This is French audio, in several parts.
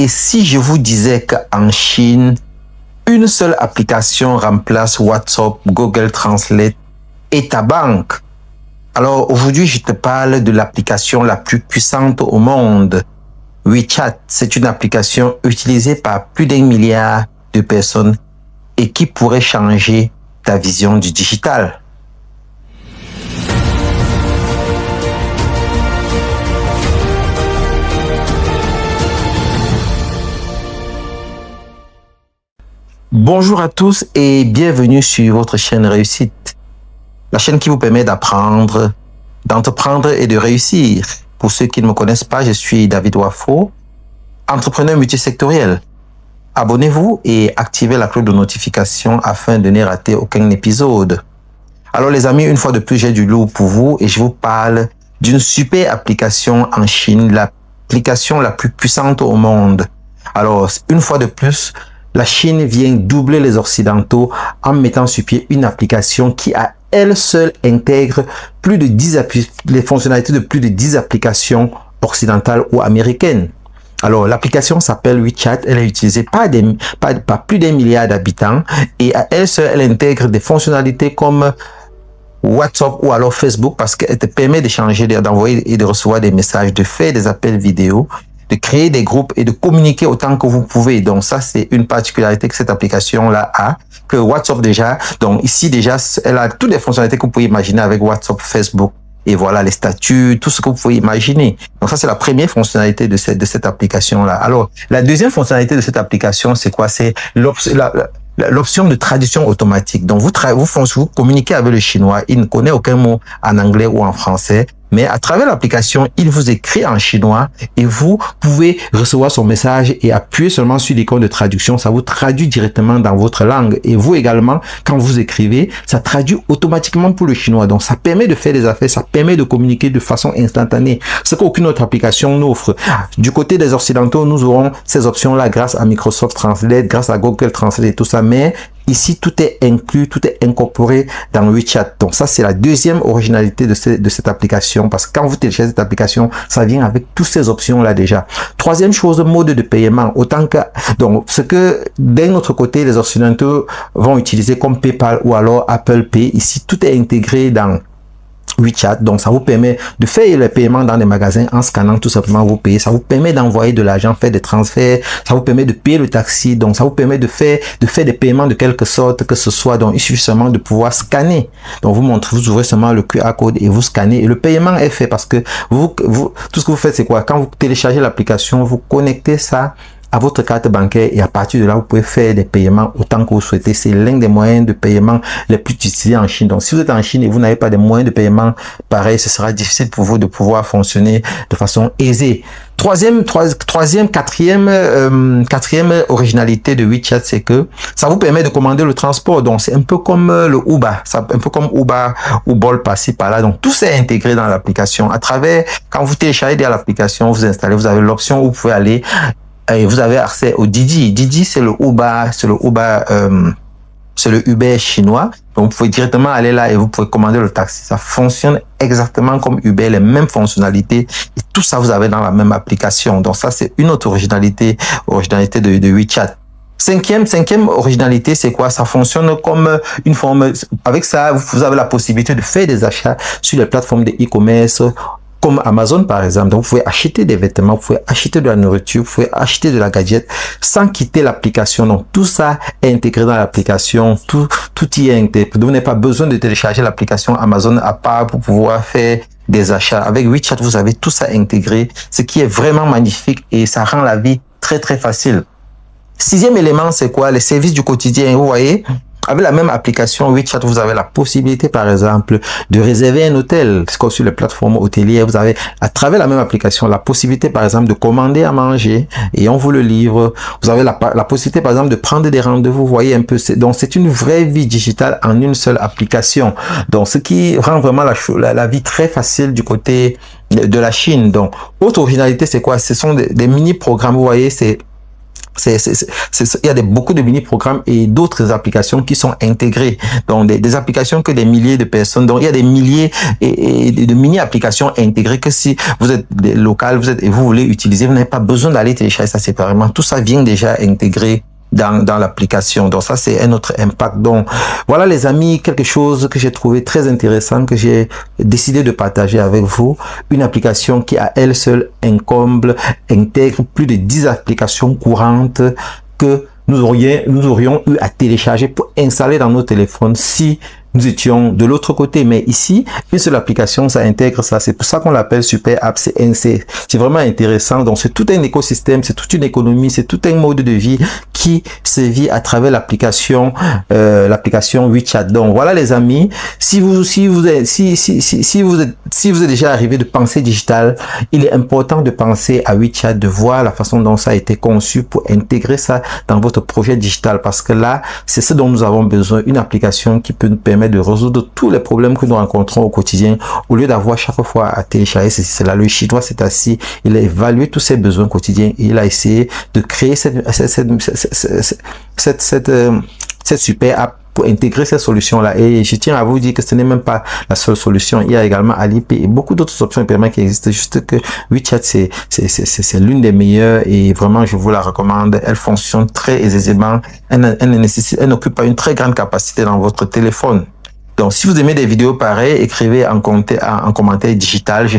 Et si je vous disais qu'en Chine, une seule application remplace WhatsApp, Google Translate et ta banque? Alors aujourd'hui, je te parle de l'application la plus puissante au monde. WeChat, c'est une application utilisée par plus d'1 milliard de personnes et qui pourrait changer ta vision du digital. Bonjour à tous et bienvenue sur votre chaîne Réussite. La chaîne qui vous permet d'apprendre, d'entreprendre et de réussir. Pour ceux qui ne me connaissent pas, je suis David Wafo, entrepreneur multisectoriel. Abonnez-vous et activez la cloche de notification afin de ne rater aucun épisode. Alors les amis, une fois de plus, j'ai du lourd pour vous et je vous parle d'une super application en Chine, l'application la plus puissante au monde. Alors, une fois de plus, la Chine vient doubler les Occidentaux en mettant sur pied une application qui à elle seule intègre les fonctionnalités de plus de 10 applications occidentales ou américaines. Alors, l'application s'appelle WeChat, elle est utilisée par plus d'1 milliard d'habitants et à elle seule, elle intègre des fonctionnalités comme WhatsApp ou alors Facebook parce qu'elle te permet d'échanger, d'envoyer et de recevoir des messages, de faire des appels vidéo, de créer des groupes et de communiquer autant que vous pouvez. Donc ça, c'est une particularité que cette application-là a, que WhatsApp déjà. Donc ici déjà, elle a toutes les fonctionnalités que vous pouvez imaginer avec WhatsApp, Facebook. Et voilà, les statuts, tout ce que vous pouvez imaginer. Donc ça, c'est la première fonctionnalité de cette application-là. Alors, la deuxième fonctionnalité de cette application, c'est quoi? C'est l'option de traduction automatique. Donc, vous communiquez avec le chinois. Il ne connaît aucun mot en anglais ou en français. Mais à travers l'application, il vous écrit en chinois et vous pouvez recevoir son message et appuyer seulement sur l'icône de traduction. Ça vous traduit directement dans votre langue. Et vous également, quand vous écrivez, ça traduit automatiquement pour le chinois. Donc, ça permet de faire des affaires, ça permet de communiquer de façon instantanée. Ce qu'aucune autre application n'offre. Du côté des Occidentaux, nous aurons ces options-là grâce à Microsoft Translate, grâce à Google Translate et tout ça. Mais ici, tout est inclus, tout est incorporé dans WeChat. Donc ça, c'est la deuxième originalité de cette application parce que quand vous téléchargez cette application, ça vient avec toutes ces options-là déjà. Troisième chose, mode de paiement. Donc, ce que d'un autre côté, les Occidentaux vont utiliser comme PayPal ou alors Apple Pay. Ici, tout est intégré dans WeChat, donc ça vous permet de faire les paiements dans les magasins en scannant tout simplement vos pays. Ça vous permet d'envoyer de l'argent, faire des transferts, ça vous permet de payer le taxi, donc ça vous permet de faire des paiements de quelque sorte que ce soit. Donc il suffit seulement de pouvoir scanner. Donc vous ouvrez seulement le QR code et vous scannez et le paiement est fait parce que tout ce que vous faites c'est quoi? Quand vous téléchargez l'application, vous connectez ça à votre carte bancaire et à partir de là, vous pouvez faire des paiements autant que vous souhaitez. C'est l'un des moyens de paiement les plus utilisés en Chine. Donc, si vous êtes en Chine et vous n'avez pas de moyens de paiement pareil, ce sera difficile pour vous de pouvoir fonctionner de façon aisée. Quatrième originalité de WeChat, c'est que ça vous permet de commander le transport. Donc, c'est un peu comme le Uber, un peu comme Uber ou Bolt par-ci, par-là. Donc, tout c'est intégré dans l'application. À travers, quand vous téléchargez l'application, vous installez, vous avez l'option où vous pouvez aller et vous avez accès au Didi. Didi, c'est le Uber chinois. Donc, vous pouvez directement aller là et vous pouvez commander le taxi. Ça fonctionne exactement comme Uber, les mêmes fonctionnalités. Et tout ça, vous avez dans la même application. Donc, ça, c'est une autre originalité de WeChat. Cinquième originalité, c'est quoi? Ça fonctionne comme une forme, avec ça, vous avez la possibilité de faire des achats sur les plateformes de e-commerce, comme Amazon par exemple. Donc vous pouvez acheter des vêtements, vous pouvez acheter de la nourriture, vous pouvez acheter de la gadget sans quitter l'application. Donc tout ça est intégré dans l'application, tout y est intégré. Vous n'avez pas besoin de télécharger l'application Amazon à part pour pouvoir faire des achats. Avec WeChat, vous avez tout ça intégré, ce qui est vraiment magnifique et ça rend la vie très très facile. Sixième élément, c'est quoi? Les services du quotidien. Vous voyez, avec la même application WeChat, vous avez la possibilité, par exemple, de réserver un hôtel. C'est comme sur les plateformes hôtelières, vous avez, à travers la même application, la possibilité, par exemple, de commander à manger et on vous le livre. Vous avez la possibilité, par exemple, de prendre des rendez-vous. Vous voyez un peu. Donc, c'est une vraie vie digitale en une seule application. Donc, ce qui rend vraiment la vie très facile du côté de la Chine. Donc, autre originalité, c'est quoi? Ce sont des mini-programmes. Vous voyez, c'est Il y a beaucoup de mini-programmes et d'autres applications qui sont intégrées. Donc, des applications que des milliers de personnes. Donc, il y a des milliers et de mini-applications intégrées que si vous êtes local, et vous voulez utiliser, vous n'avez pas besoin d'aller télécharger ça séparément. Tout ça vient déjà intégré dans l'application. Donc ça, c'est un autre impact. Donc voilà les amis, quelque chose que j'ai trouvé très intéressant, que j'ai décidé de partager avec vous. Une application qui à elle seule intègre plus de 10 applications courantes que nous aurions eu à télécharger pour installer dans nos téléphones si nous étions de l'autre côté. Mais ici, une seule application, ça intègre ça. C'est pour ça qu'on l'appelle Super App. C'est vraiment intéressant. Donc, c'est tout un écosystème, c'est toute une économie, c'est tout un mode de vie qui se vit à travers l'application WeChat. Donc, voilà les amis. Si vous êtes déjà arrivé de penser digital, il est important de penser à WeChat, de voir la façon dont ça a été conçu pour intégrer ça dans votre projet digital. Parce que là, c'est ce dont nous avons besoin. Une application qui peut nous permettre de résoudre tous les problèmes que nous rencontrons au quotidien, au lieu d'avoir chaque fois à télécharger ceci, cela. Le Chinois s'est assis, il a évalué tous ses besoins quotidiens et il a essayé de créer cette super app pour intégrer ces solutions-là. Et je tiens à vous dire que ce n'est même pas la seule solution. Il y a également Alipay et beaucoup d'autres options de paiement qui existent. Juste que WeChat, c'est l'une des meilleures et vraiment, je vous la recommande. Elle fonctionne très aisément. Elle n'occupe pas une très grande capacité dans votre téléphone. Donc, si vous aimez des vidéos pareilles, écrivez en commentaire digital. Je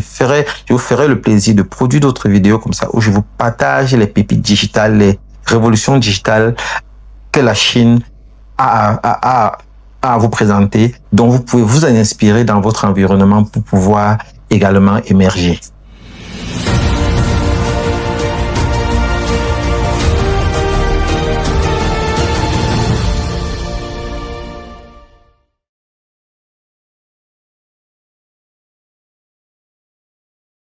vous ferai le plaisir de produire d'autres vidéos comme ça où je vous partage les pépites digitales, les révolutions digitales que la Chine a à vous présenter, dont vous pouvez vous en inspirer dans votre environnement pour pouvoir également émerger.